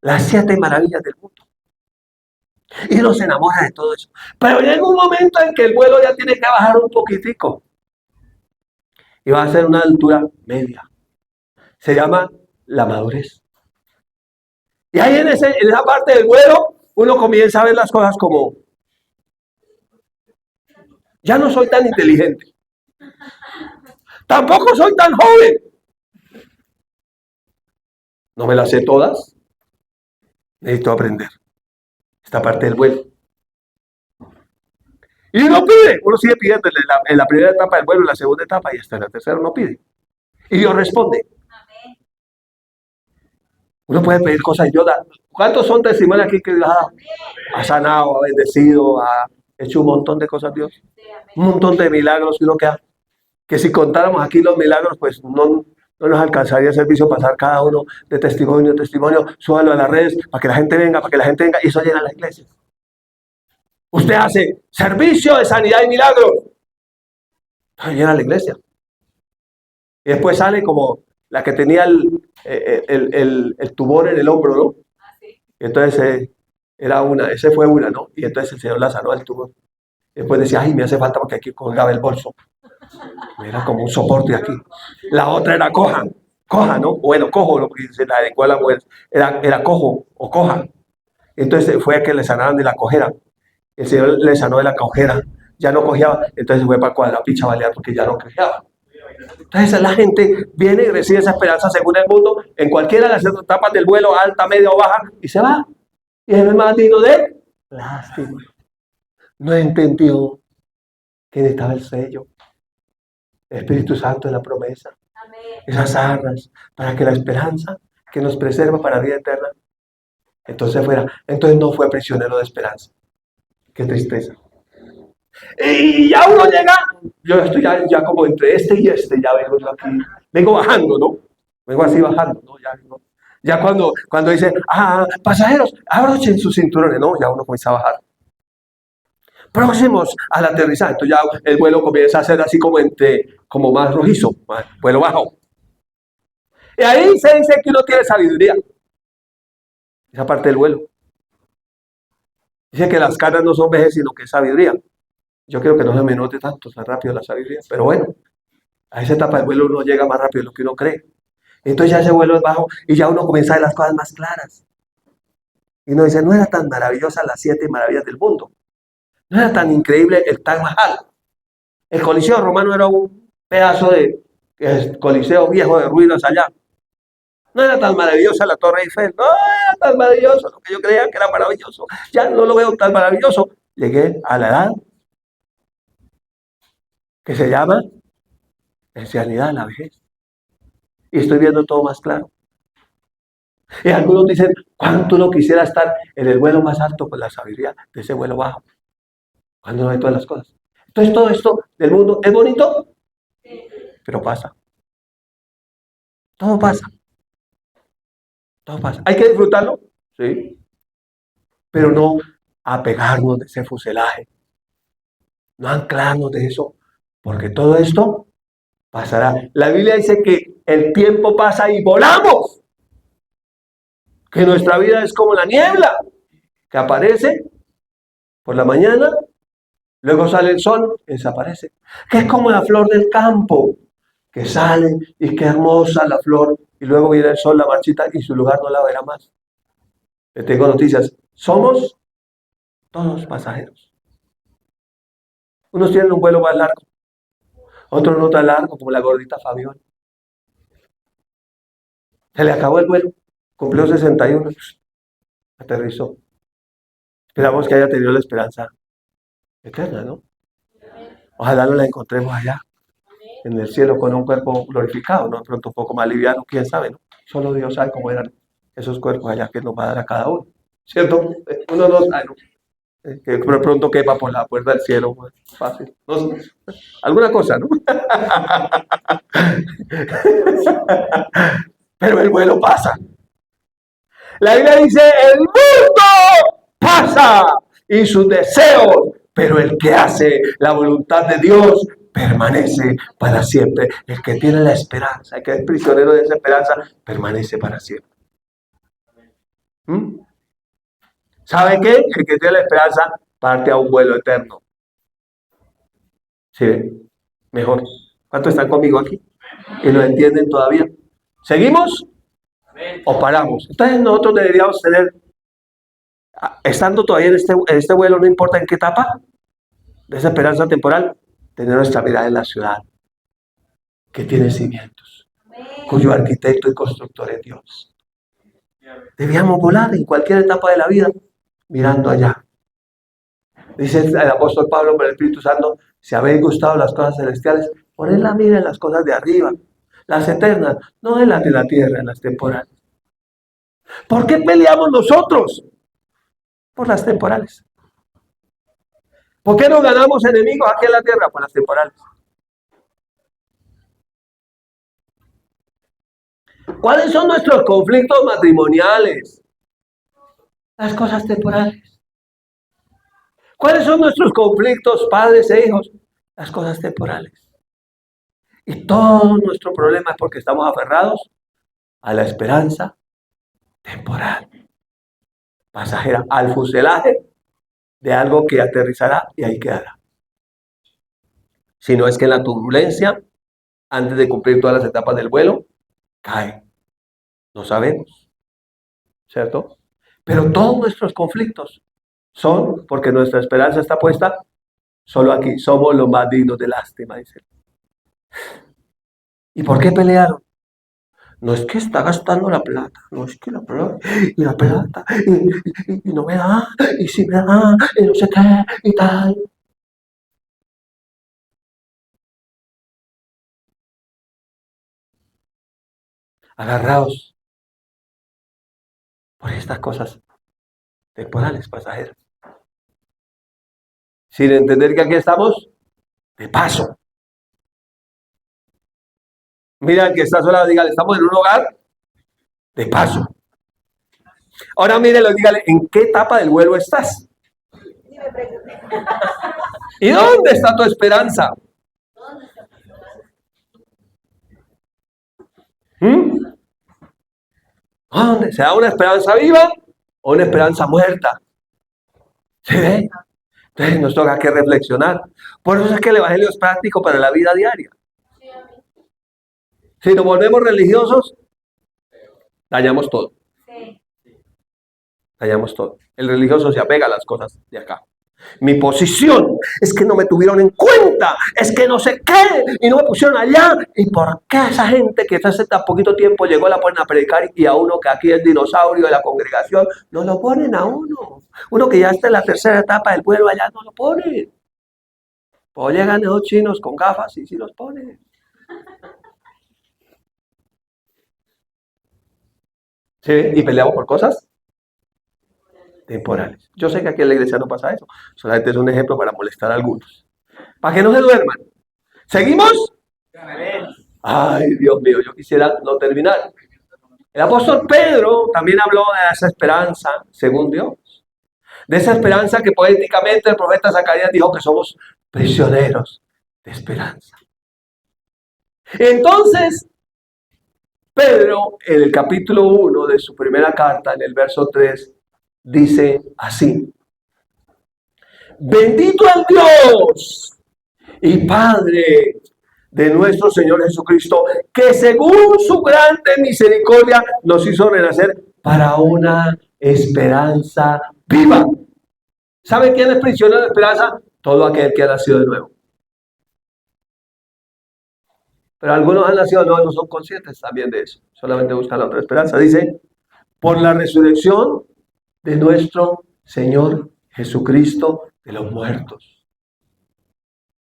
Las 7 maravillas del mundo. Y uno se enamora de todo eso. Pero llega un momento en que el vuelo ya tiene que bajar un poquitico. Y va a ser una altura media. Se llama la madurez. Y ahí en esa parte del vuelo, uno comienza a ver las cosas como, ya no soy tan inteligente. Tampoco soy tan joven. No me las sé todas. Necesito aprender esta parte del vuelo. Y uno pide, uno sigue pidiendo en la primera etapa del vuelo, en la segunda etapa y hasta en la tercera uno pide. Y Dios responde. Uno puede pedir cosas y Dios da. ¿Cuántos son testimonios aquí que Dios ha sanado, ha bendecido, ha hecho un montón de cosas Dios? Un montón de milagros que si contáramos aquí los milagros, pues no nos alcanzaría el servicio pasar cada uno de testimonio en testimonio, súbalo a las redes para que la gente venga, y eso llena la iglesia. Usted hace servicio de sanidad y milagros, llena la iglesia. Y después sale como la que tenía el tumor en el hombro, ¿no? Y entonces ese fue una, ¿no? Y entonces el Señor la sanó del tumor. Y después decía, ay, me hace falta porque aquí colgaba el bolso. Era como un soporte aquí. La otra era coja, ¿no? Bueno, cojo, lo que se la adecuó a la mujer. Era cojo o coja. Entonces fue a que le sanaran de la cojera. El Señor le sanó de la cojera. Ya no cojeaba. Entonces fue para Cuadrapicha balear porque ya no cojeaba. Entonces la gente viene y recibe esa esperanza según el mundo en cualquiera de las etapas del vuelo, alta, media o baja, y se va. Y es el más digno de lástima. No entendió quién estaba el sello. El Espíritu Santo de la promesa. Amén. Esas arras para que la esperanza que nos preserva para la vida eterna. Entonces no fue prisionero de esperanza. Qué tristeza. Y ya uno llega, yo estoy ya como entre este y este, ya vengo yo aquí, vengo bajando, ¿no? Vengo así bajando, ¿no? Ya cuando dice, pasajeros, abrochen sus cinturones, ¿no? Ya uno comienza a bajar. Próximos al aterrizaje, entonces ya el vuelo comienza a ser así como más rojizo, vuelo bajo. Y ahí se dice que uno tiene sabiduría. Esa parte del vuelo. Dice que las caras no son vejez, sino que es sabiduría. Yo creo que no se me note tanto, tan rápido la sabiduría. Pero bueno, a esa etapa del vuelo uno llega más rápido de lo que uno cree. Entonces ya ese vuelo es bajo y ya uno comienza a ver las cosas más claras. Y uno dice, no era tan maravillosa las 7 maravillas del mundo. No era tan increíble el Taj Mahal. El Coliseo Romano era un pedazo de coliseo viejo de ruinas allá. No era tan maravillosa la Torre Eiffel. No era tan maravilloso lo que yo creía que era maravilloso. Ya no lo veo tan maravilloso. Llegué a la edad que se llama ancianidad, la vejez. Y estoy viendo todo más claro. Y algunos dicen, ¿cuánto uno quisiera estar en el vuelo más alto con la sabiduría de ese vuelo bajo? Cuando no hay todas las cosas. Entonces todo esto del mundo es bonito, pero pasa. Todo pasa. Todo pasa. ¿Hay que disfrutarlo? Sí. Pero no apegarnos de ese fuselaje. No anclarnos de eso. Porque todo esto pasará. La Biblia dice que el tiempo pasa y volamos. Que nuestra vida es como la niebla que aparece por la mañana, luego sale el sol y desaparece. Que es como la flor del campo que sale y qué hermosa la flor y luego viene el sol, la marchita y su lugar no la verá más. Le tengo noticias. Somos todos pasajeros. Unos tienen un vuelo más largo, otros no tan largo como la gordita Fabiola. Se le acabó el vuelo, cumplió 61. Aterrizó. Esperamos que haya tenido la esperanza eterna, ¿no? Ojalá no la encontremos allá, en el cielo, con un cuerpo glorificado, ¿no? De pronto un poco más liviano, quién sabe, ¿no? Solo Dios sabe cómo eran esos cuerpos allá que nos va a dar a cada uno, ¿cierto? Uno no sabe, ¿no? Que de pronto quepa por la puerta del cielo, pues, fácil. No sé, alguna cosa, ¿no? Pero el vuelo pasa. La Biblia dice, el mundo pasa y sus deseos, pero el que hace la voluntad de Dios permanece para siempre. El que tiene la esperanza, el que es prisionero de esa esperanza, permanece para siempre. ¿Mm? ¿Sabe qué? El que tiene la esperanza parte a un vuelo eterno. ¿Sí? Mejor. ¿Cuántos están conmigo aquí? ¿Y lo entienden todavía? ¿Seguimos o paramos? Entonces nosotros deberíamos tener, estando todavía en este vuelo, no importa en qué etapa de esa esperanza temporal, tener nuestra mirada en la ciudad, que tiene cimientos, cuyo arquitecto y constructor es Dios. Debíamos volar en cualquier etapa de la vida, mirando allá. Dice el apóstol Pablo por el Espíritu Santo, si habéis gustado las cosas celestiales, poned la mira en las cosas de arriba, las eternas, no en las de la tierra, en las temporales. ¿Por qué peleamos nosotros? Por las temporales. ¿Por qué no ganamos enemigos aquí en la tierra? Por las temporales. ¿Cuáles son nuestros conflictos matrimoniales? Las cosas temporales. ¿Cuáles son nuestros conflictos padres e hijos? Las cosas temporales. Y todo nuestro problema es porque estamos aferrados a la esperanza temporal, pasajera, al fuselaje de algo que aterrizará y ahí quedará. Si no es que en la turbulencia, antes de cumplir todas las etapas del vuelo, cae. No sabemos, ¿cierto? Pero todos nuestros conflictos son porque nuestra esperanza está puesta solo aquí. Somos los más dignos de lástima, dice. ¿Y por qué pelearon? No es que está gastando la plata, no es que la plata, y la plata, y no me da, y si me da, y no sé qué, y tal. Agarrados por estas cosas temporales, pasajeras. Sin entender que aquí estamos de paso. Mira, el que está sola, dígale, estamos en un hogar de paso. Ahora mírelo, dígale, ¿en qué etapa del vuelo estás? ¿Y dónde está tu esperanza? ¿Dónde? ¿Será una esperanza viva o una esperanza muerta? ¿Se ve? Entonces nos toca que reflexionar. Por eso es que el Evangelio es práctico para la vida diaria. Si nos volvemos religiosos, dañamos todo. Dañamos todo. El religioso se apega a las cosas de acá. Mi posición es que no me tuvieron en cuenta, es que no sé qué, y no me pusieron allá. ¿Y por qué esa gente que hace tan poquito tiempo llegó la ponen a predicar y a uno que aquí es dinosaurio de la congregación, no lo ponen a uno? Uno que ya está en la tercera etapa del pueblo allá no lo ponen. O llegan esos chinos con gafas y sí los ponen. ¿Sí? Y peleamos por cosas temporales. Yo sé que aquí en la iglesia no pasa eso. Solamente es un ejemplo para molestar a algunos. Para que no se duerman. ¿Seguimos? Ay, Dios mío, yo quisiera no terminar. El apóstol Pedro también habló de esa esperanza según Dios. De esa esperanza que poéticamente el profeta Zacarías dijo que somos prisioneros de esperanza. Entonces, Pedro, en el capítulo 1 de su primera carta, en el verso 3, dice así: bendito el Dios y Padre de nuestro Señor Jesucristo, que según su grande misericordia nos hizo renacer para una esperanza viva. ¿Sabe quién es prisionero de esperanza? Todo aquel que ha nacido de nuevo. Pero algunos han nacido de nuevo y no son conscientes también de eso. Solamente buscan la otra esperanza. Dice, por la resurrección de nuestro Señor Jesucristo de los muertos.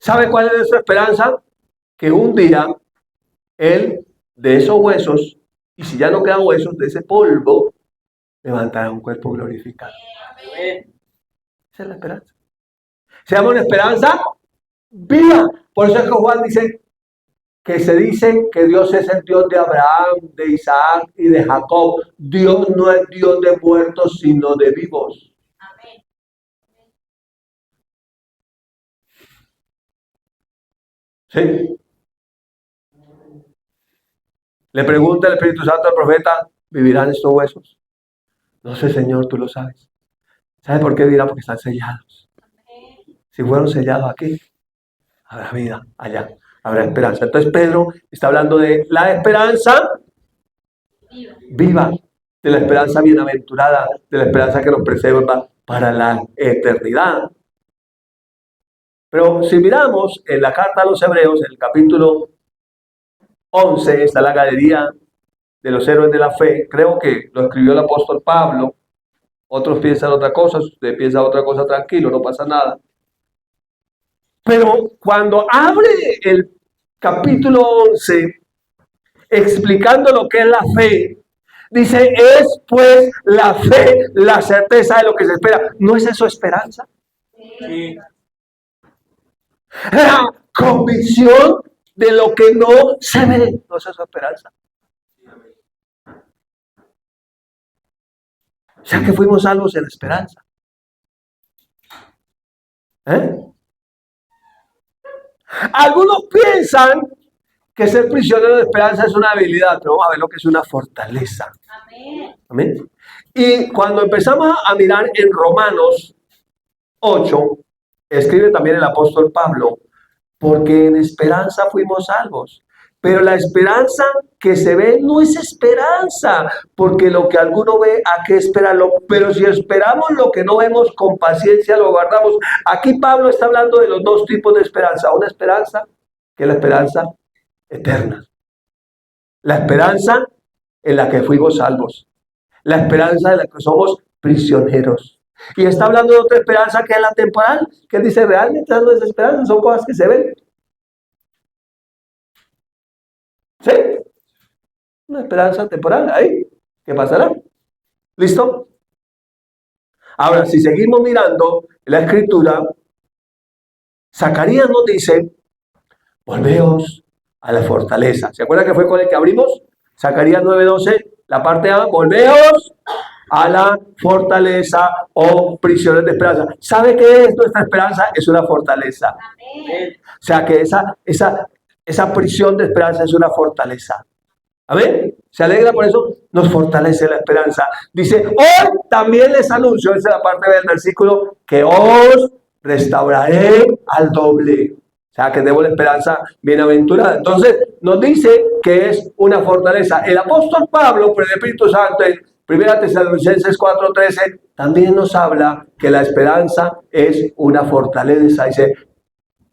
¿Sabe cuál es nuestra esperanza? Que un día Él, de esos huesos, y si ya no quedan huesos, de ese polvo, levantará un cuerpo glorificado. Esa es la esperanza. Se llama una esperanza viva. Por eso es que Juan dice que se dice que Dios es el Dios de Abraham, de Isaac y de Jacob. Dios no es Dios de muertos, sino de vivos. Amén. ¿Sí? Le pregunta el Espíritu Santo al profeta, ¿vivirán estos huesos? No sé, Señor, tú lo sabes. ¿Sabe por qué vivirán? Porque están sellados. Si fueron sellados aquí, habrá vida allá, habrá esperanza. Entonces Pedro está hablando de la esperanza viva, de la esperanza bienaventurada, de la esperanza que nos preserva para la eternidad. Pero si miramos en la carta a los Hebreos, en el capítulo 11, está la galería de los héroes de la fe. Creo que lo escribió el apóstol Pablo. Otros piensan otra cosa, usted piensa otra cosa, tranquilo, no pasa nada. Pero cuando abre el capítulo 11, explicando lo que es la fe, dice, es pues la fe, la certeza de lo que se espera. ¿No es eso esperanza? Sí. La convicción de lo que no se ve. ¿No es eso esperanza? O sea que fuimos salvos en la esperanza. Algunos piensan que ser prisionero de esperanza es una habilidad, pero vamos a ver lo que es una fortaleza. Amén. Amén. Y cuando empezamos a mirar en Romanos 8, escribe también el apóstol Pablo, porque en esperanza fuimos salvos. Pero la esperanza que se ve no es esperanza, porque lo que alguno ve, ¿a qué esperarlo? Pero si esperamos lo que no vemos, con paciencia lo guardamos. Aquí Pablo está hablando de los dos tipos de esperanza. Una esperanza que es la esperanza eterna. La esperanza en la que fuimos salvos. La esperanza en la que somos prisioneros. Y está hablando de otra esperanza que es la temporal, que dice realmente no es esperanza, son cosas que se ven. ¿Sí? Una esperanza temporal ahí. ¿Qué pasará? ¿Listo? Ahora, si seguimos mirando la escritura, Zacarías nos dice, volveos a la fortaleza. ¿Se acuerdan que fue con el que abrimos? Zacarías 9:12, la parte A, volveos a la fortaleza, oh prisioneros de esperanza. ¿Sabe qué es nuestra esperanza? Es una fortaleza. Amén. O sea que esa prisión de esperanza es una fortaleza. Amén. Se alegra por eso, nos fortalece la esperanza. Dice, hoy también les anuncio, esa es la parte del versículo, que os restauraré al doble. O sea, que debo la esperanza bienaventurada. Entonces, nos dice que es una fortaleza. El apóstol Pablo, por el Espíritu Santo, en 1 Tesalonicenses 4:13, también nos habla que la esperanza es una fortaleza. Dice,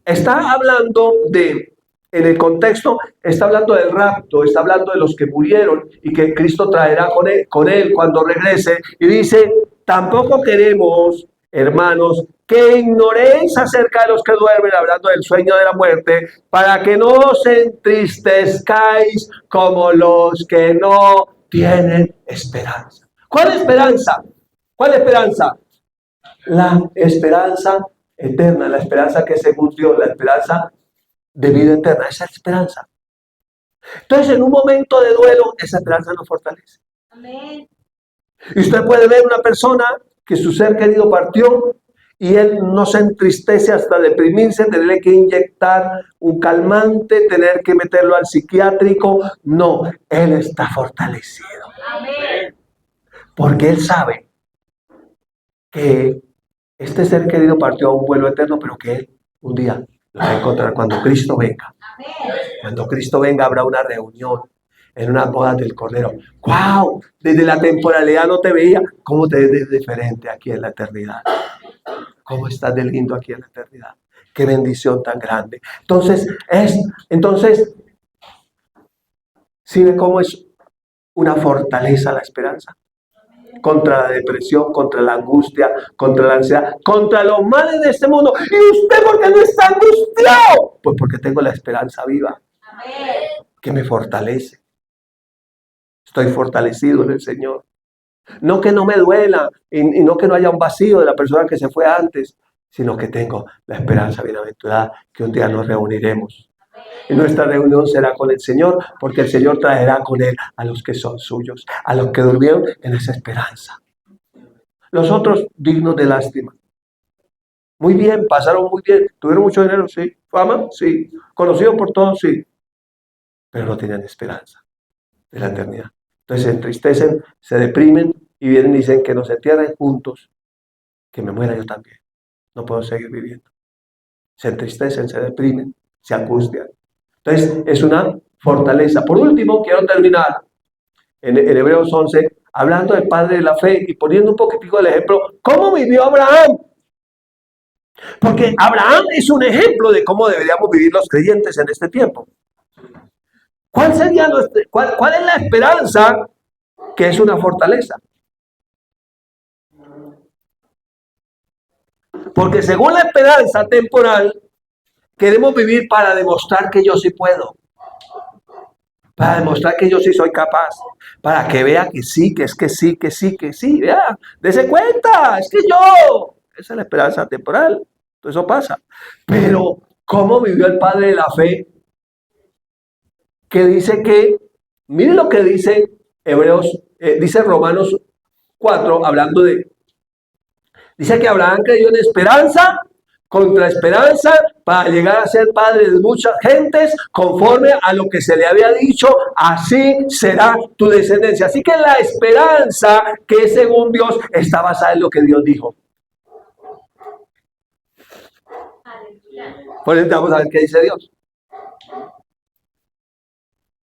está hablando en el contexto, está hablando del rapto, está hablando de los que murieron y que Cristo traerá con él cuando regrese. Y dice, tampoco queremos, hermanos, que ignoréis acerca de los que duermen, hablando del sueño de la muerte, para que no os entristezcáis como los que no tienen esperanza. ¿Cuál esperanza? ¿Cuál esperanza? La esperanza eterna, la esperanza que es según Dios, la esperanza de vida eterna, esa esperanza. Entonces, en un momento de duelo, esa esperanza nos fortalece. Amén. Y usted puede ver una persona que su ser querido partió y él no se entristece hasta deprimirse, tenerle que inyectar un calmante, tener que meterlo al psiquiátrico. No, él está fortalecido. Amén. Porque él sabe que este ser querido partió a un vuelo eterno, pero que él un día lo va a encontrar cuando Cristo venga. Amén. Cuando Cristo venga habrá una reunión en unas bodas del Cordero. ¡Wow! Desde la temporalidad no te veía. ¿Cómo te ves diferente aquí en la eternidad? ¿Cómo estás de lindo aquí en la eternidad? ¡Qué bendición tan grande! Entonces, ¿sí ve cómo es una fortaleza la esperanza? contra la depresión, contra la angustia, contra la ansiedad, contra los males de este mundo. ¿Y usted por qué no está angustiado? Pues porque tengo la esperanza viva que me fortalece. Estoy fortalecido en el Señor. No que no me duela y no que no haya un vacío de la persona que se fue antes, sino que tengo la esperanza bienaventurada que un día nos reuniremos. Y nuestra reunión será con el Señor, porque el Señor traerá con Él a los que son suyos, a los que durmieron en esa esperanza. Los otros dignos de lástima. Muy bien, pasaron muy bien, tuvieron mucho dinero, sí, fama, sí, conocidos por todos, sí, pero no tenían esperanza de la eternidad. Entonces se entristecen, se deprimen y vienen y dicen que nos entierren juntos, que me muera yo también, no puedo seguir viviendo. Se entristecen, se deprimen, se angustian. Entonces es una fortaleza. Por último, quiero terminar en Hebreos 11, hablando del padre de la fe y poniendo un poquitico el ejemplo, ¿cómo vivió Abraham? Porque Abraham es un ejemplo de cómo deberíamos vivir los creyentes en este tiempo. ¿Cuál es la esperanza que es una fortaleza? Porque según la esperanza temporal, queremos vivir para demostrar que yo sí puedo. Para demostrar que yo sí soy capaz. Para que vea que sí, que es que sí, que sí, que sí. Vea, dése cuenta, es que yo. Esa es la esperanza temporal. Todo eso pasa. Pero, ¿cómo vivió el padre de la fe? Que dice que, mire lo que dice Hebreos, dice Romanos 4, hablando de, dice que Abraham creyó en esperanza, contra esperanza, para llegar a ser padre de muchas gentes, conforme a lo que se le había dicho, así será tu descendencia. Así que la esperanza que es según Dios está basada en lo que Dios dijo. Por eso vamos a ver qué dice Dios.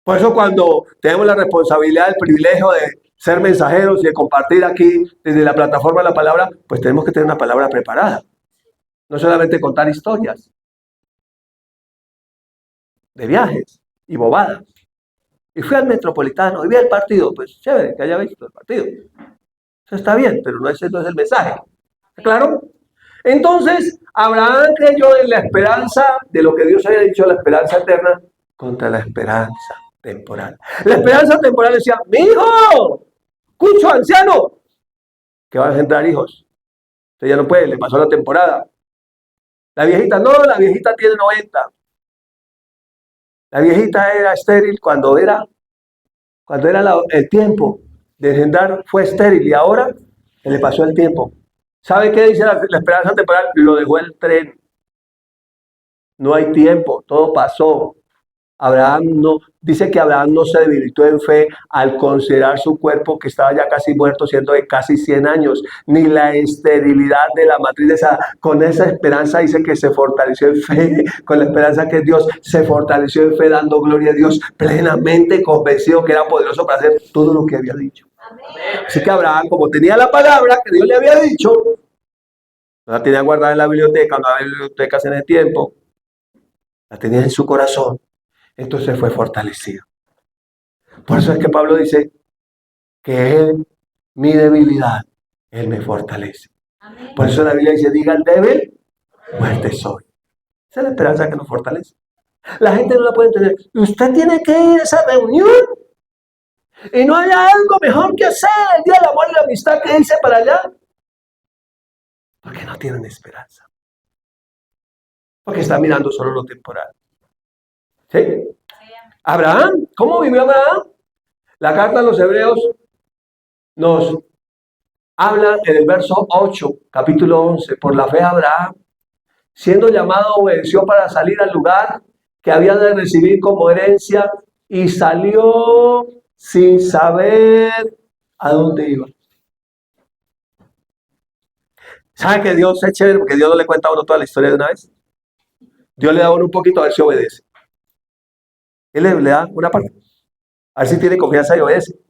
Por eso cuando tenemos la responsabilidad, el privilegio de ser mensajeros y de compartir aquí desde la plataforma de la palabra, pues tenemos que tener una palabra preparada. No solamente contar historias de viajes y bobadas. Y fui al Metropolitano y vi el partido. Pues chévere que haya visto el partido. Eso está bien, pero ese no es el mensaje. ¿Claro? Entonces, Abraham creyó en la esperanza de lo que Dios había dicho, la esperanza eterna, contra la esperanza temporal. La esperanza temporal decía, mi hijo, cucho anciano, que va a engendrar hijos. Usted ya no puede, le pasó la temporada. La viejita, no, la viejita tiene 90. La viejita era estéril cuando era el tiempo de engendrar, fue estéril y ahora se le pasó el tiempo. ¿Sabe qué dice la esperanza temporal? Lo dejó el tren. No hay tiempo, todo pasó. Dice que Abraham no se debilitó en fe al considerar su cuerpo que estaba ya casi muerto, siendo de casi 100 años, ni la esterilidad de la matriz de esa. Con esa esperanza dice que se fortaleció en fe, con la esperanza que Dios se fortaleció en fe, dando gloria a Dios, plenamente convencido que era poderoso para hacer todo lo que había dicho. Así que Abraham, como tenía la palabra que Dios le había dicho, no la tenía guardada en la biblioteca, no había bibliotecas en el tiempo, la tenía en su corazón. Entonces fue fortalecido. Por eso es que Pablo dice que mi debilidad, Él me fortalece. Amén. Por eso la Biblia dice, diga el débil, fuerte soy. Esa es la esperanza que nos fortalece. La gente no la puede entender. Usted tiene que ir a esa reunión y no hay algo mejor que hacer el día del amor y la amistad que irse para allá. Porque no tienen esperanza. Porque están mirando solo lo temporal. ¿Sí? Abraham, ¿cómo vivió Abraham? La carta a los Hebreos nos habla en el verso 8, capítulo 11, por la fe Abraham, siendo llamado, obedeció para salir al lugar que había de recibir como herencia y salió sin saber a dónde iba. ¿Sabe que Dios es chévere? Porque Dios no le cuenta a uno toda la historia de una vez. Dios le da a uno un poquito a ver si obedece. Él le da una parte. A ver si tiene confianza y obedece.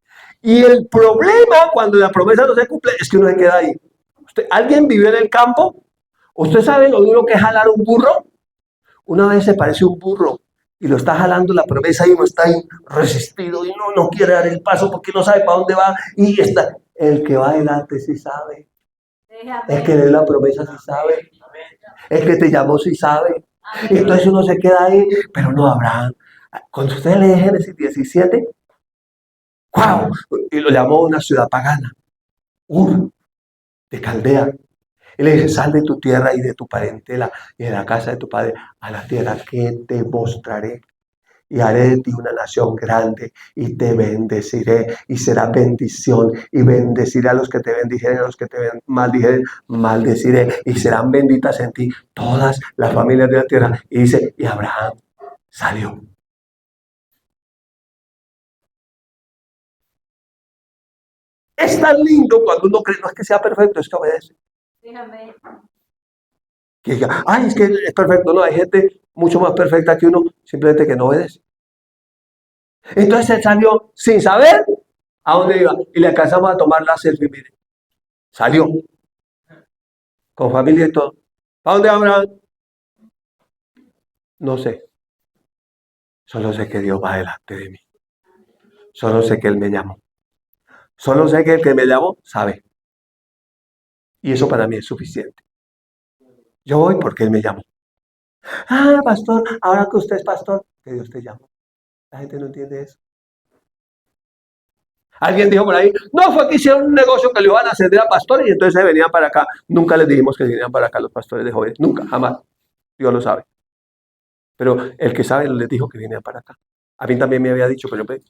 Y el problema cuando la promesa no se cumple es que uno se queda ahí. ¿Alguien vivió en el campo? ¿Usted sabe lo duro que es jalar un burro? Una vez se parece un burro y lo está jalando la promesa y uno está ahí resistido y no quiere dar el paso porque no sabe para dónde va y está. El que va adelante sí sabe. Déjame. El que lee la promesa sí sabe. El que te llamó sí sabe. Y Amén. entonces uno se queda ahí, pero no, Abraham. Cuando usted lee Génesis 17, ¡wow! Y lo llamó una ciudad pagana, Ur, de Caldea. Y le dice, sal de tu tierra y de tu parentela y de la casa de tu padre a la tierra que te mostraré. Y haré de ti una nación grande y te bendeciré y será bendición y bendeciré a los que te bendijeren, a los que te maldijeren, maldeciré y serán benditas en ti todas las familias de la tierra. Y dice, y Abraham salió. Es tan lindo cuando uno cree, no es que sea perfecto, es que obedece. Déjame. Que diga, ay, es que es perfecto. No, hay gente mucho más perfecta que uno, simplemente que no obedece. Entonces él salió sin saber a dónde iba y le alcanzamos a tomar la selfie, mire. Salió con familia y todo. ¿Para dónde Abraham? No sé. Solo sé que Dios va delante de mí. Solo sé que Él me llamó. Solo sé que el que me llamó sabe. Y eso para mí es suficiente. Yo voy porque Él me llamó. Ah, pastor, ahora que usted es pastor, que Dios te llamó. La gente no entiende eso. Alguien dijo por ahí, no, fue que hicieron un negocio que le iban a ascender a pastores y entonces se venían para acá. Nunca les dijimos que vinieran para acá los pastores de jóvenes. Nunca, jamás. Dios lo sabe. Pero el que sabe les dijo que vinieran para acá. A mí también me había dicho, pero pues,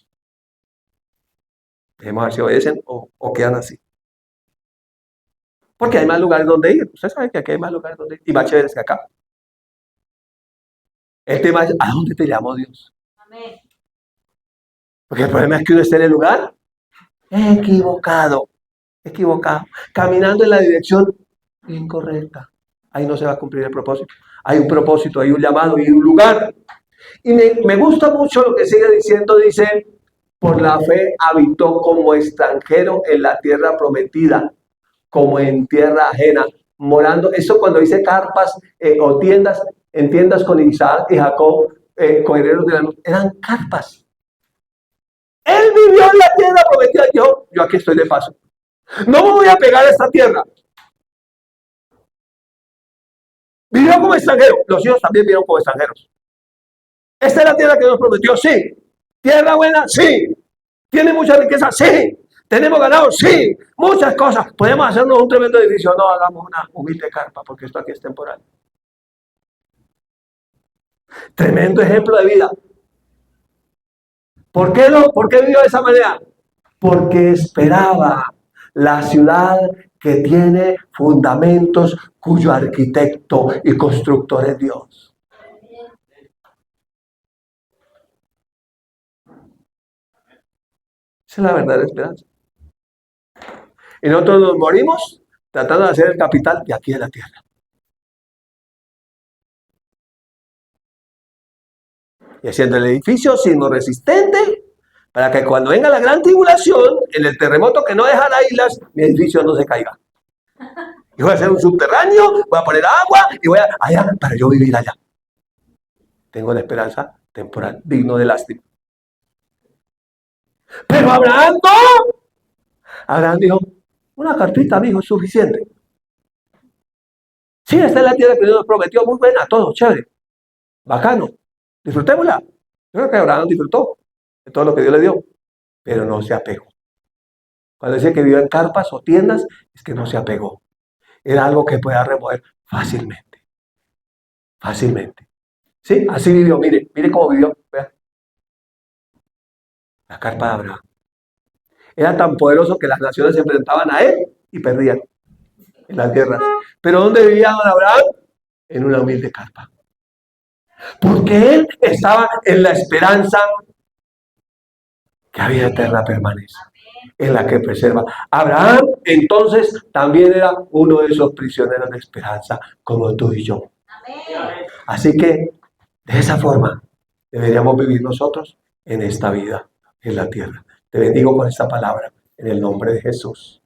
dejemos a ver si obedecen o quedan así. Porque hay más lugares donde ir. Usted sabe que aquí hay más lugares donde ir. Y más chéveres que acá. El tema es, ¿a dónde te llamó Dios? Amén. Porque el problema es que uno está en el lugar equivocado. Equivocado. Caminando en la dirección incorrecta. Ahí no se va a cumplir el propósito. Hay un propósito, hay un llamado y un lugar. Y me gusta mucho lo que sigue diciendo. Dice, por la fe habitó como extranjero en la tierra prometida, como en tierra ajena, morando. Eso cuando dice carpas o tiendas, en tiendas con Isaac y Jacob, coherederos de la luz, eran carpas. Él vivió en la tierra prometida. Yo aquí estoy de paso. No me voy a pegar a esta tierra. Vivió como extranjero. Los hijos también vivieron como extranjeros. ¿Esta es la tierra que nos prometió? Sí. ¿Tierra buena? Sí. ¿Tiene mucha riqueza? Sí. ¿Tenemos ganado? Sí. Muchas cosas. ¿Podemos hacernos un tremendo edificio? No, hagamos una humilde carpa porque esto aquí es temporal. Tremendo ejemplo de vida. ¿Por qué no? ¿Por qué vivió de esa manera? Porque esperaba la ciudad que tiene fundamentos, cuyo arquitecto y constructor es Dios. Esa es la verdadera esperanza. Y nosotros nos morimos tratando de hacer el capital de aquí de la tierra. Y haciendo el edificio sismo resistente para que cuando venga la gran tribulación, en el terremoto que no deja las islas, mi edificio no se caiga. Y voy a hacer un subterráneo, voy a poner agua y voy a allá para yo vivir allá. Tengo la esperanza temporal, digno de lástima. Pero Abraham no. Abraham dijo, una carpita, mijo, es suficiente. Sí, esta es la tierra que Dios nos prometió, muy buena, todo, chévere, bacano. Disfrutémosla. Yo creo que Abraham disfrutó de todo lo que Dios le dio, pero no se apegó. Cuando dice que vivió en carpas o tiendas, es que no se apegó. Era algo que podía remover fácilmente. Fácilmente. Sí, así vivió. Mire cómo vivió. Vea. La carpa de Abraham. Era tan poderoso que las naciones se enfrentaban a él y perdían en las guerras. Pero ¿dónde vivía Abraham? En una humilde carpa. Porque él estaba en la esperanza que a vida eterna permanece, en la que preserva. Abraham entonces también era uno de esos prisioneros de esperanza, como tú y yo. Así que de esa forma deberíamos vivir nosotros en esta vida, en la tierra. Te bendigo con esta palabra, en el nombre de Jesús.